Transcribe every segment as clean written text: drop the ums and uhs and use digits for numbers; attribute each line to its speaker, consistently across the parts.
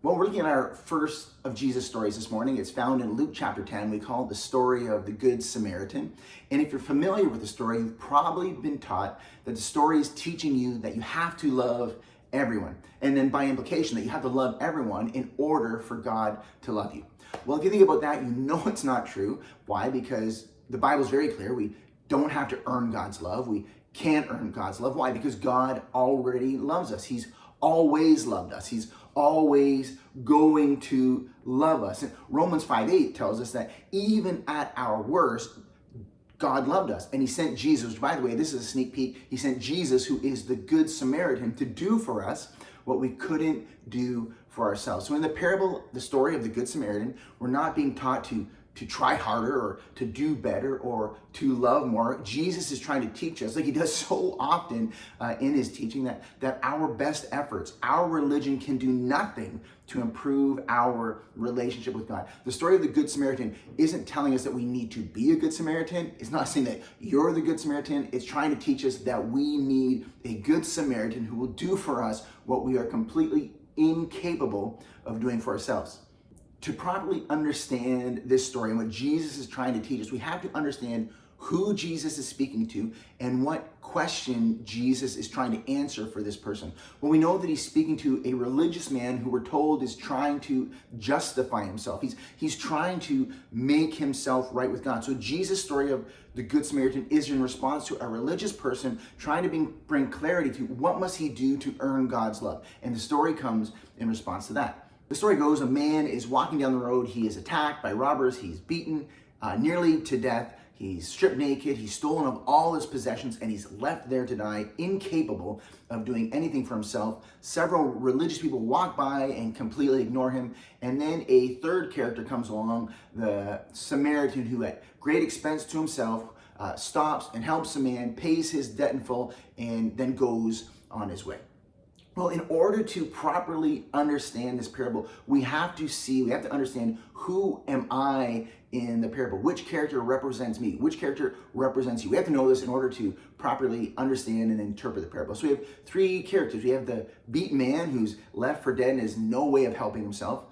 Speaker 1: Well, we're looking at our first of Jesus' stories this morning. It's found in Luke chapter 10. We call it the story of the Good Samaritan. And if you're familiar with the story, you've probably been taught that the story is teaching you that you have to love everyone. And then by implication, that you have to love everyone in order for God to love you. Well, if you think about that, you know it's not true. Why? Because the Bible's very clear. We don't have to earn God's love. We can't earn God's love. Why? Because God already loves us. He's always loved us. He's always going to love us. And Romans 5:8 tells us that even at our worst, God loved us. And he sent Jesus, which, by the way, this is a sneak peek. He sent Jesus, who is the Good Samaritan, to do for us what we couldn't do for ourselves. So in the parable, the story of the Good Samaritan, we're not being taught to try harder or to do better or to love more. Jesus is trying to teach us, like he does so often in his teaching, that our best efforts, our religion can do nothing to improve our relationship with God. The story of the Good Samaritan isn't telling us that we need to be a Good Samaritan. It's not saying that you're the Good Samaritan. It's trying to teach us that we need a Good Samaritan who will do for us what we are completely incapable of doing for ourselves. To properly understand this story and what Jesus is trying to teach us, we have to understand who Jesus is speaking to and what question Jesus is trying to answer for this person. Well, we know that he's speaking to a religious man who we're told is trying to justify himself. He's trying to make himself right with God. So Jesus' story of the Good Samaritan is in response to a religious person trying to bring clarity to what must he do to earn God's love. And the story comes in response to that. The story goes, a man is walking down the road. He is attacked by robbers. He's beaten nearly to death. He's stripped naked. He's stolen of all his possessions, and he's left there to die, incapable of doing anything for himself. Several religious people walk by and completely ignore him. And then a third character comes along, the Samaritan, who at great expense to himself stops and helps the man, pays his debt in full, and then goes on his way. Well, in order to properly understand this parable, we have to understand, who am I in the parable? Which character represents me? Which character represents you? We have to know this in order to properly understand and interpret the parable. So we have three characters. We have the beaten man who's left for dead and has no way of helping himself.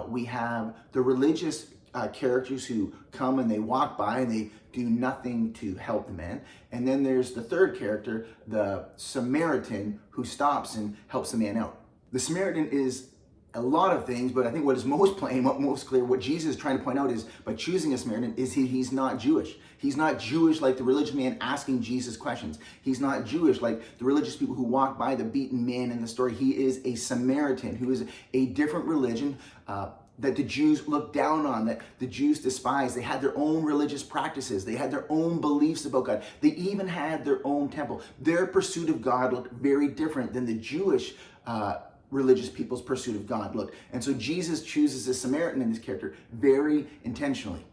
Speaker 1: We have the religious characters who come and they walk by and they do nothing to help the man. And then there's the third character, the Samaritan, who stops and helps the man out. The Samaritan is a lot of things, but I think what is most plain, what most clear, what Jesus is trying to point out is, by choosing a Samaritan, is he's not Jewish. He's not Jewish like the religious man asking Jesus questions. He's not Jewish like the religious people who walk by the beaten man in the story. He is a Samaritan who is a different religion, that the Jews looked down on, that the Jews despised. They had their own religious practices. They had their own beliefs about God. They even had their own temple. Their pursuit of God looked very different than the Jewish religious people's pursuit of God looked. And so Jesus chooses a Samaritan in this character very intentionally.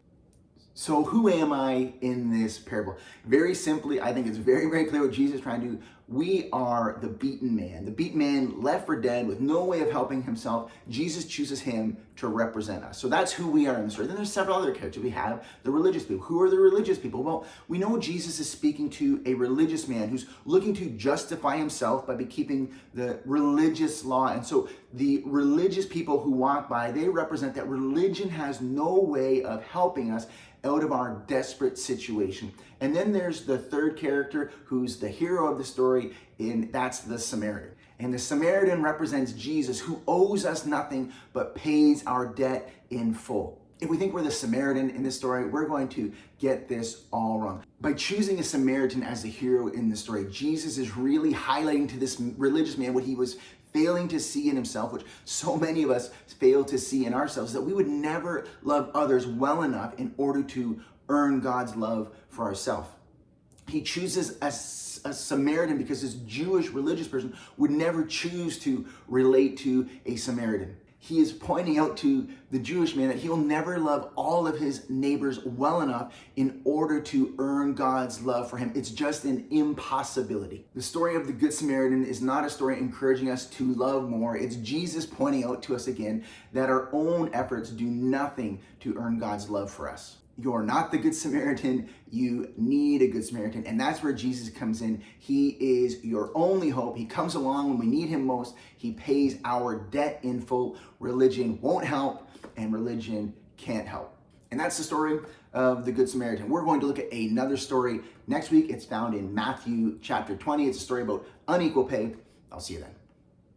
Speaker 1: So who am I in this parable? Very simply, I think it's very, very clear what Jesus is trying to do. We are the beaten man. The beaten man left for dead with no way of helping himself. Jesus chooses him to represent us. So that's who we are in the story. Then there's several other characters. We have the religious people. Who are the religious people? Well, we know Jesus is speaking to a religious man who's looking to justify himself by keeping the religious law. And so the religious people who walk by, they represent that religion has no way of helping us out of our desperate situation. And then there's the third character who's the hero of the story, and that's the Samaritan. And the Samaritan represents Jesus, who owes us nothing but pays our debt in full. If we think we're the Samaritan in this story, we're going to get this all wrong. By choosing a Samaritan as the hero in the story, Jesus is really highlighting to this religious man what he was failing to see in himself, which so many of us fail to see in ourselves, that we would never love others well enough in order to earn God's love for ourselves. He chooses a Samaritan because this Jewish religious person would never choose to relate to a Samaritan. He is pointing out to the Jewish man that he will never love all of his neighbors well enough in order to earn God's love for him. It's just an impossibility. The story of the Good Samaritan is not a story encouraging us to love more. It's Jesus pointing out to us again that our own efforts do nothing to earn God's love for us. you're not the Good Samaritan, you need a Good Samaritan. And that's where Jesus comes in. He is your only hope. He comes along when we need him most. He pays our debt in full. Religion won't help, and religion can't help. And that's the story of the Good Samaritan. We're going to look at another story next week. It's found in Matthew chapter 20. It's a story about unequal pay. I'll see you then.